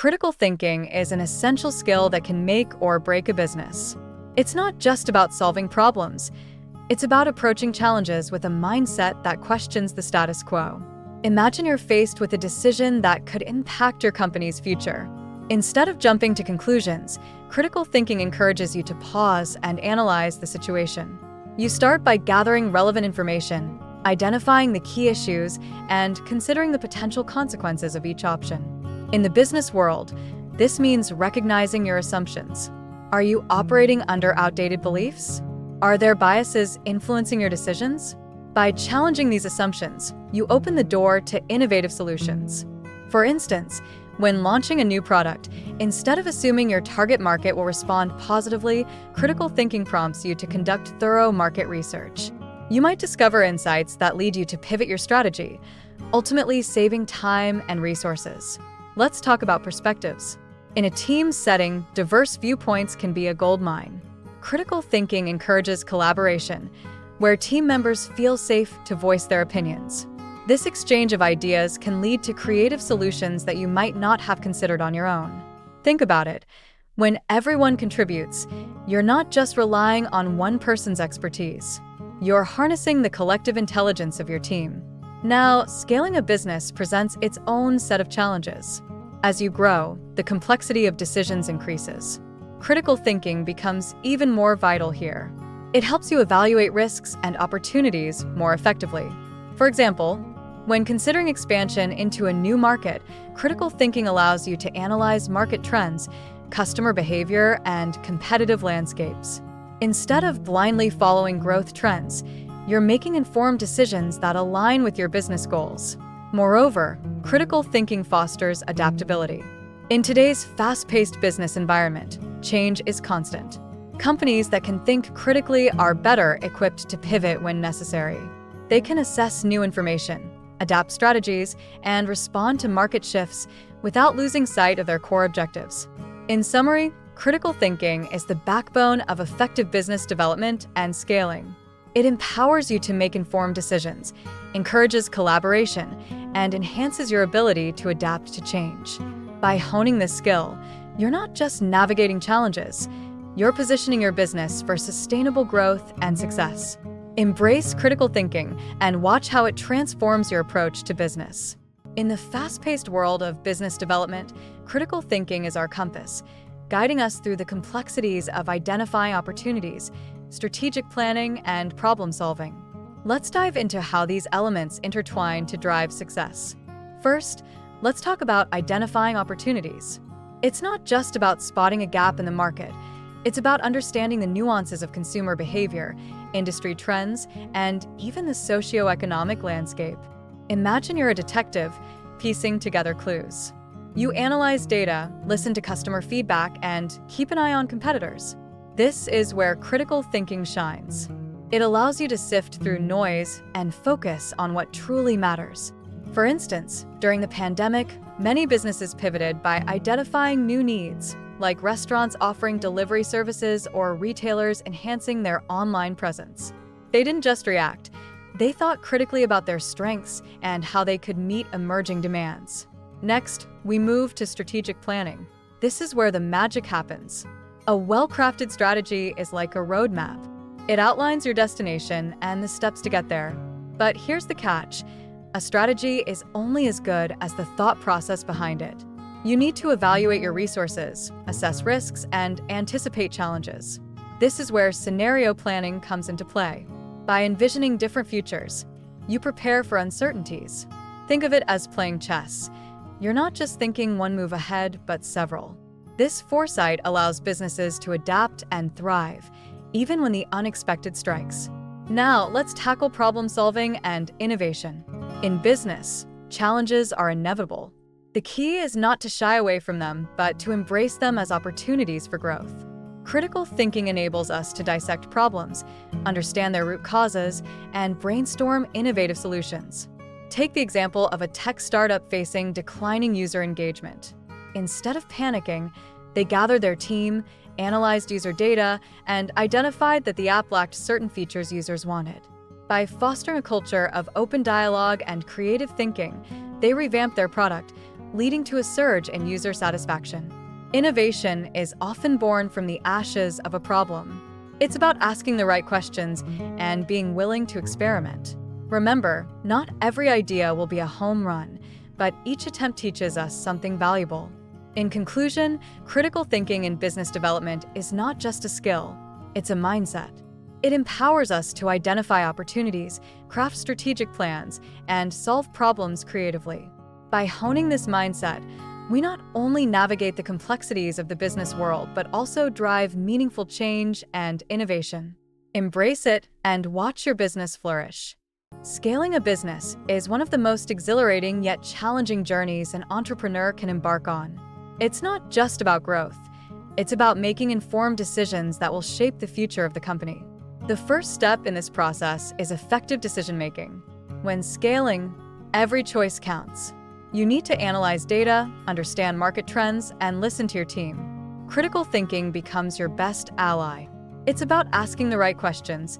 Critical thinking is an essential skill that can make or break a business. It's not just about solving problems. It's about approaching challenges with a mindset that questions the status quo. Imagine you're faced with a decision that could impact your company's future. Instead of jumping to conclusions, critical thinking encourages you to pause and analyze the situation. You start by gathering relevant information, identifying the key issues, and considering the potential consequences of each option. In the business world, this means recognizing your assumptions. Are you operating under outdated beliefs? Are there biases influencing your decisions? By challenging these assumptions, you open the door to innovative solutions. For instance, when launching a new product, instead of assuming your target market will respond positively, critical thinking prompts you to conduct thorough market research. You might discover insights that lead you to pivot your strategy, ultimately saving time and resources. Let's talk about perspectives. In a team setting, diverse viewpoints can be a goldmine. Critical thinking encourages collaboration, where team members feel safe to voice their opinions. This exchange of ideas can lead to creative solutions that you might not have considered on your own. Think about it. When everyone contributes, you're not just relying on one person's expertise. You're harnessing the collective intelligence of your team. Now, scaling a business presents its own set of challenges. As you grow, the complexity of decisions increases. Critical thinking becomes even more vital here. It helps you evaluate risks and opportunities more effectively. For example, when considering expansion into a new market, critical thinking allows you to analyze market trends, customer behavior, and competitive landscapes. Instead of blindly following growth trends, you're making informed decisions that align with your business goals. Moreover, critical thinking fosters adaptability. In today's fast-paced business environment, change is constant. Companies that can think critically are better equipped to pivot when necessary. They can assess new information, adapt strategies, and respond to market shifts without losing sight of their core objectives. In summary, critical thinking is the backbone of effective business development and scaling. It empowers you to make informed decisions, encourages collaboration, and enhances your ability to adapt to change. By honing this skill, you're not just navigating challenges, you're positioning your business for sustainable growth and success. Embrace critical thinking and watch how it transforms your approach to business. In the fast-paced world of business development, critical thinking is our compass, guiding us through the complexities of identifying opportunities, strategic planning, and problem-solving. Let's dive into how these elements intertwine to drive success. First, let's talk about identifying opportunities. It's not just about spotting a gap in the market. It's about understanding the nuances of consumer behavior, industry trends, and even the socioeconomic landscape. Imagine you're a detective piecing together clues. You analyze data, listen to customer feedback, and keep an eye on competitors. This is where critical thinking shines. It allows you to sift through noise and focus on what truly matters. For instance, during the pandemic, many businesses pivoted by identifying new needs, like restaurants offering delivery services or retailers enhancing their online presence. They didn't just react. They thought critically about their strengths and how they could meet emerging demands. Next, we move to strategic planning. This is where the magic happens. A well-crafted strategy is like a roadmap. It outlines your destination and the steps to get there. But here's the catch. A strategy is only as good as the thought process behind it. You need to evaluate your resources, assess risks, and anticipate challenges. This is where scenario planning comes into play. By envisioning different futures, you prepare for uncertainties. Think of it as playing chess. You're not just thinking one move ahead, but several. This foresight allows businesses to adapt and thrive, even when the unexpected strikes. Now, let's tackle problem solving and innovation. In business, challenges are inevitable. The key is not to shy away from them, but to embrace them as opportunities for growth. Critical thinking enables us to dissect problems, understand their root causes, and brainstorm innovative solutions. Take the example of a tech startup facing declining user engagement. Instead of panicking, they gathered their team, analyzed user data, and identified that the app lacked certain features users wanted. By fostering a culture of open dialogue and creative thinking, they revamped their product, leading to a surge in user satisfaction. Innovation is often born from the ashes of a problem. It's about asking the right questions and being willing to experiment. Remember, not every idea will be a home run, but each attempt teaches us something valuable. In conclusion, critical thinking in business development is not just a skill, it's a mindset. It empowers us to identify opportunities, craft strategic plans, and solve problems creatively. By honing this mindset, we not only navigate the complexities of the business world, but also drive meaningful change and innovation. Embrace it and watch your business flourish. Scaling a business is one of the most exhilarating yet challenging journeys an entrepreneur can embark on. It's not just about growth. It's about making informed decisions that will shape the future of the company. The first step in this process is effective decision-making. When scaling, every choice counts. You need to analyze data, understand market trends, and listen to your team. Critical thinking becomes your best ally. It's about asking the right questions.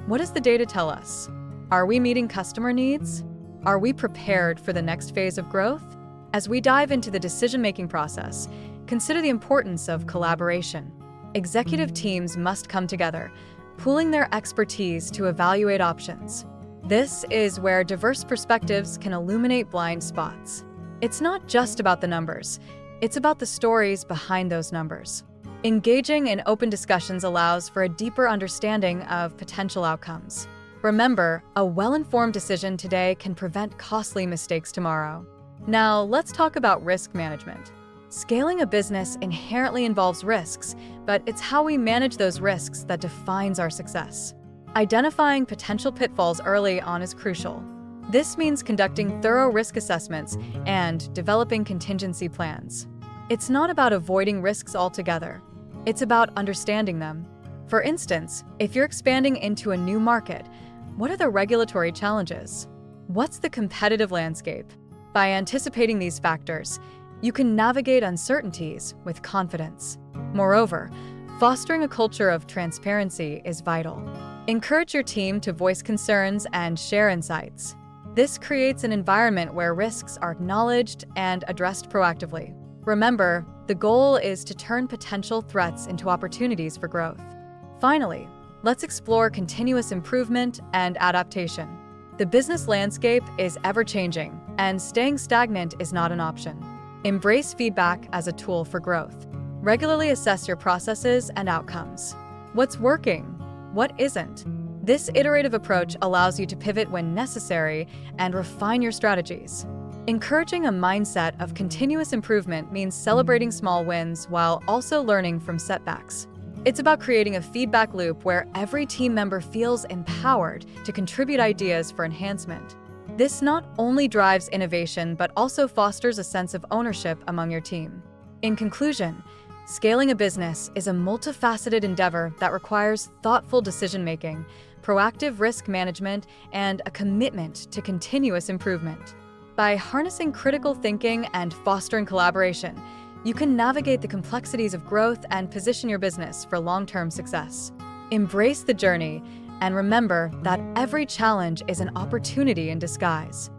What does the data tell us? Are we meeting customer needs? Are we prepared for the next phase of growth? As we dive into the decision-making process, consider the importance of collaboration. Executive teams must come together, pooling their expertise to evaluate options. This is where diverse perspectives can illuminate blind spots. It's not just about the numbers, it's about the stories behind those numbers. Engaging in open discussions allows for a deeper understanding of potential outcomes. Remember, a well-informed decision today can prevent costly mistakes tomorrow. Now, let's talk about risk management. Scaling a business inherently involves risks, but it's how we manage those risks that defines our success. Identifying potential pitfalls early on is crucial. This means conducting thorough risk assessments and developing contingency plans. It's not about avoiding risks altogether. It's about understanding them. For instance, if you're expanding into a new market, what are the regulatory challenges? What's the competitive landscape? By anticipating these factors, you can navigate uncertainties with confidence. Moreover, fostering a culture of transparency is vital. Encourage your team to voice concerns and share insights. This creates an environment where risks are acknowledged and addressed proactively. Remember, the goal is to turn potential threats into opportunities for growth. Finally, let's explore continuous improvement and adaptation. The business landscape is ever-changing, and staying stagnant is not an option. Embrace feedback as a tool for growth. Regularly assess your processes and outcomes. What's working? What isn't? This iterative approach allows you to pivot when necessary and refine your strategies. Encouraging a mindset of continuous improvement means celebrating small wins while also learning from setbacks. It's about creating a feedback loop where every team member feels empowered to contribute ideas for enhancement. This not only drives innovation, but also fosters a sense of ownership among your team. In conclusion, scaling a business is a multifaceted endeavor that requires thoughtful decision-making, proactive risk management, and a commitment to continuous improvement. By harnessing critical thinking and fostering collaboration, you can navigate the complexities of growth and position your business for long-term success. Embrace the journey, and remember that every challenge is an opportunity in disguise.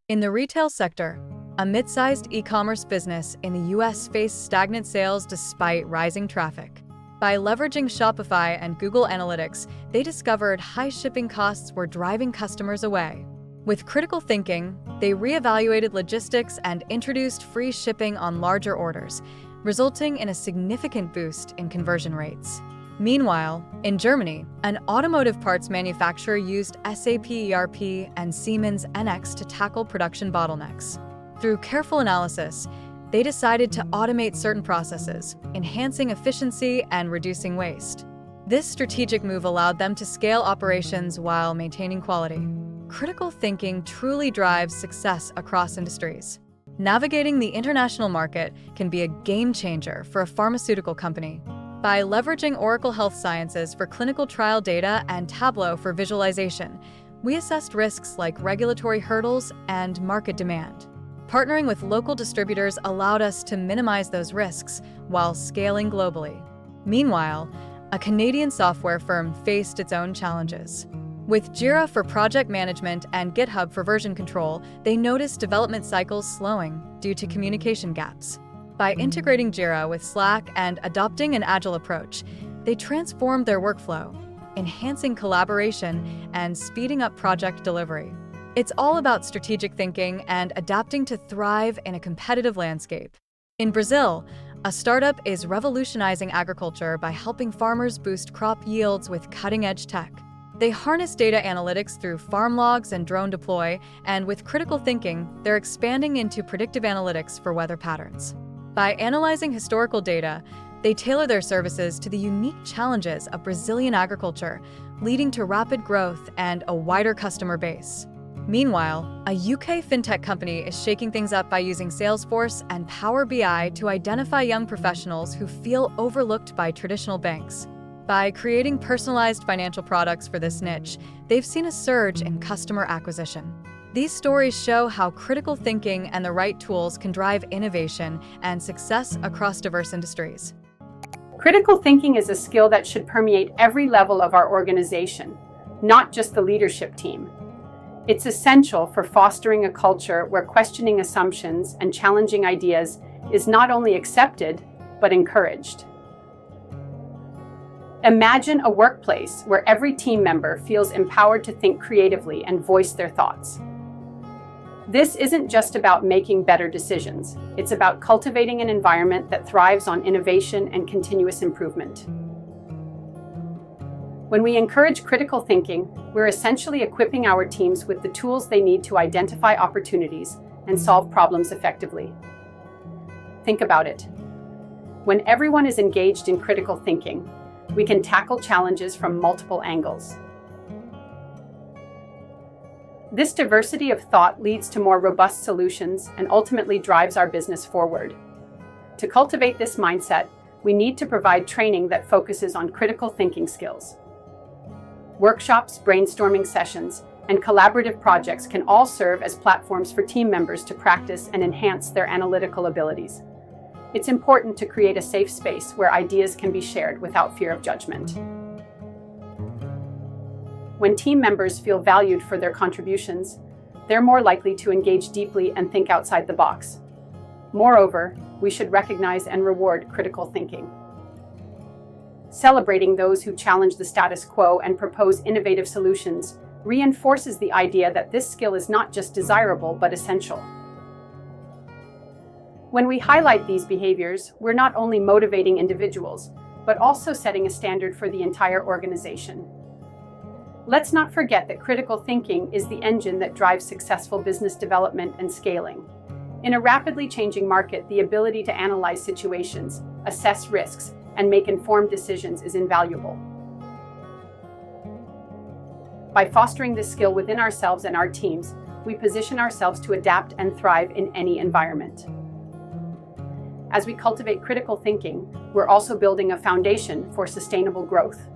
In the retail sector, a mid-sized e-commerce business in the US faced stagnant sales despite rising traffic. By leveraging Shopify and Google Analytics, they discovered high shipping costs were driving customers away. With critical thinking, they reevaluated logistics and introduced free shipping on larger orders, resulting in a significant boost in conversion rates. Meanwhile, in Germany, an automotive parts manufacturer used SAP ERP and Siemens NX to tackle production bottlenecks. Through careful analysis, they decided to automate certain processes, enhancing efficiency and reducing waste. This strategic move allowed them to scale operations while maintaining quality. Critical thinking truly drives success across industries. Navigating the international market can be a game changer for a pharmaceutical company. By leveraging Oracle Health Sciences for clinical trial data and Tableau for visualization, we assessed risks like regulatory hurdles and market demand. Partnering with local distributors allowed us to minimize those risks while scaling globally. Meanwhile, a Canadian software firm faced its own challenges. With Jira for project management and GitHub for version control, they noticed development cycles slowing due to communication gaps. By integrating Jira with Slack and adopting an agile approach, they transformed their workflow, enhancing collaboration and speeding up project delivery. It's all about strategic thinking and adapting to thrive in a competitive landscape. In Brazil, a startup is revolutionizing agriculture by helping farmers boost crop yields with cutting-edge tech. They harness data analytics through farm logs and drone deploy, and with critical thinking, they're expanding into predictive analytics for weather patterns. By analyzing historical data, they tailor their services to the unique challenges of Brazilian agriculture, leading to rapid growth and a wider customer base. Meanwhile, a UK fintech company is shaking things up by using Salesforce and Power BI to identify young professionals who feel overlooked by traditional banks. By creating personalized financial products for this niche, they've seen a surge in customer acquisition. These stories show how critical thinking and the right tools can drive innovation and success across diverse industries. Critical thinking is a skill that should permeate every level of our organization, not just the leadership team. It's essential for fostering a culture where questioning assumptions and challenging ideas is not only accepted, but encouraged. Imagine a workplace where every team member feels empowered to think creatively and voice their thoughts. This isn't just about making better decisions. It's about cultivating an environment that thrives on innovation and continuous improvement. When we encourage critical thinking, we're essentially equipping our teams with the tools they need to identify opportunities and solve problems effectively. Think about it. When everyone is engaged in critical thinking, we can tackle challenges from multiple angles. This diversity of thought leads to more robust solutions and ultimately drives our business forward. To cultivate this mindset, we need to provide training that focuses on critical thinking skills. Workshops, brainstorming sessions, and collaborative projects can all serve as platforms for team members to practice and enhance their analytical abilities. It's important to create a safe space where ideas can be shared without fear of judgment. When team members feel valued for their contributions, they're more likely to engage deeply and think outside the box. Moreover, we should recognize and reward critical thinking. Celebrating those who challenge the status quo and propose innovative solutions reinforces the idea that this skill is not just desirable but essential. When we highlight these behaviors, we're not only motivating individuals, but also setting a standard for the entire organization. Let's not forget that critical thinking is the engine that drives successful business development and scaling. In a rapidly changing market, the ability to analyze situations, assess risks, and make informed decisions is invaluable. By fostering this skill within ourselves and our teams, we position ourselves to adapt and thrive in any environment. As we cultivate critical thinking, we're also building a foundation for sustainable growth.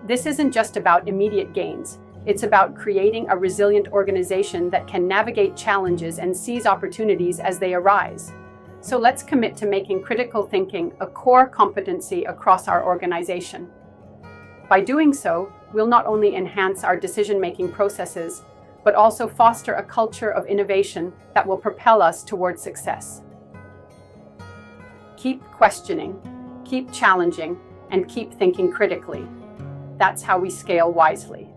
This isn't just about immediate gains. It's about creating a resilient organization that can navigate challenges and seize opportunities as they arise. So let's commit to making critical thinking a core competency across our organization. By doing so, we'll not only enhance our decision-making processes, but also foster a culture of innovation that will propel us towards success. Keep questioning, keep challenging, and keep thinking critically. That's how we scale wisely.